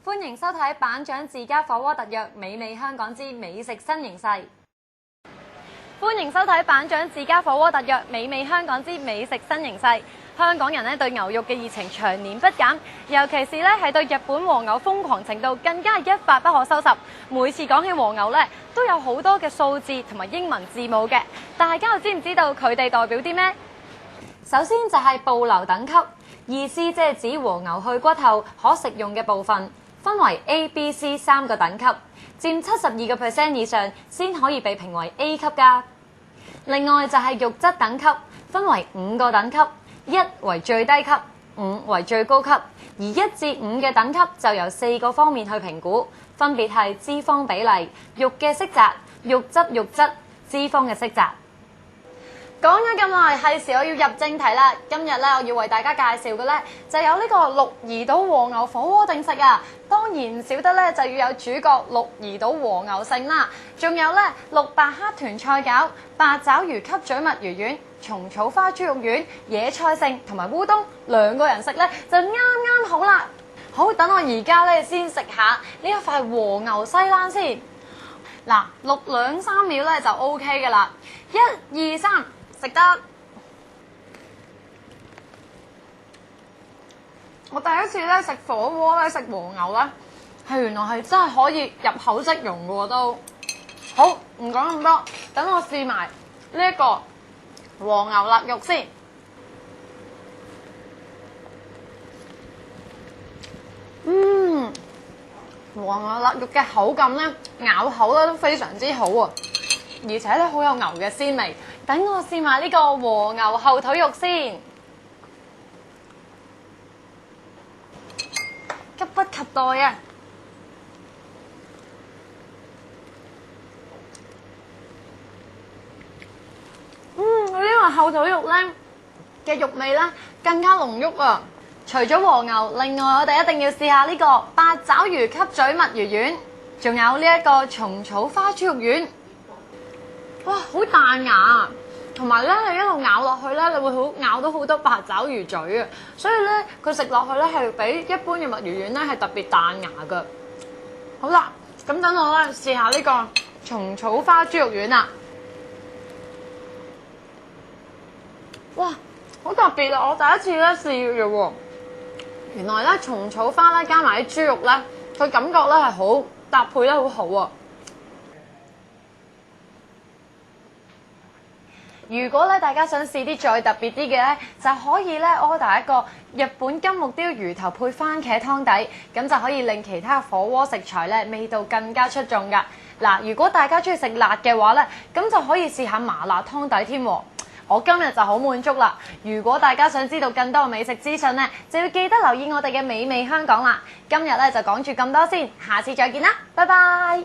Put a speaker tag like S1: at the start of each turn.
S1: 歡迎收睇版長自家火鍋特約美味香港之美食新形勢。歡迎收睇版長自家火鍋特約美味香港之美食新形勢。香港人對牛肉嘅熱情長年不減，尤其是係對日本和牛瘋狂程度更加係一發不可收拾。每次講起和牛都有好多嘅數字同埋英文字母嘅，大家又知唔知道佢哋代表啲咩？首先就係布留等級，意思即係指和牛去骨後可食用嘅部分，分為 A、B、C 三個等級，佔72% 以上先可以被評為 A 級㗎。另外就係肉質等級，分為5個等級，1為最低級，5為最高級，而1至5嘅等級就由4個方面去評估，分別係脂肪比例、肉嘅色澤、肉質、脂肪嘅色澤。講咗咁耐，係時候要入正題啦。今日我要為大家介紹嘅就有呢個鹿兒島和牛火鍋定食啊。當然唔少得就要有主角鹿兒島和牛勝啦，仲有6白黑豚菜餃、八爪魚吸嘴墨魚丸、蟲草花豬肉丸、野菜勝同埋烏冬，兩個人食就啱啱好啦。好，等我而家先食下呢一塊和牛西冷先。嗱，錄2-3秒就 OK 噶啦。1、2、3。食得，我第一次食火鍋食和牛係原來係真係可以入口即溶嘅喎都。好，唔講咁多，等我試埋呢一個和牛臘肉先。和牛臘肉嘅口感咬口都非常之好喎，而且好有牛嘅鮮味。等我試埋呢個和牛後腿肉先，急不及待啊！呢個後腿肉嘅肉味更加濃郁啊！除咗和牛，另外我哋一定要試下呢個八爪魚吸嘴墨魚丸，仲有呢一個蟲草花豬肉丸。哇，好彈牙，同埋你一路咬落去你會咬到好多八爪魚嘴啊，所以佢食落去係比一般嘅墨魚丸係特別彈牙噶。好啦，咁等我試下呢個蟲草花豬肉丸啊！哇，好特別啊！我第一次試嘅喎，原來蟲草花加埋啲豬肉佢感覺係好搭配得好好啊！如果大家想試啲再特別啲嘅就可以order 一個日本金目鯛魚頭配番茄湯底，咁就可以令其他火鍋食材味道更加出眾㗎。嗱，如果大家中意食辣嘅話咁就可以試下麻辣湯底添。我今日就好滿足啦。如果大家想知道更多美食資訊就要記得留意我哋嘅美味香港啦。今日就講住咁多先，下次再見啦，拜拜。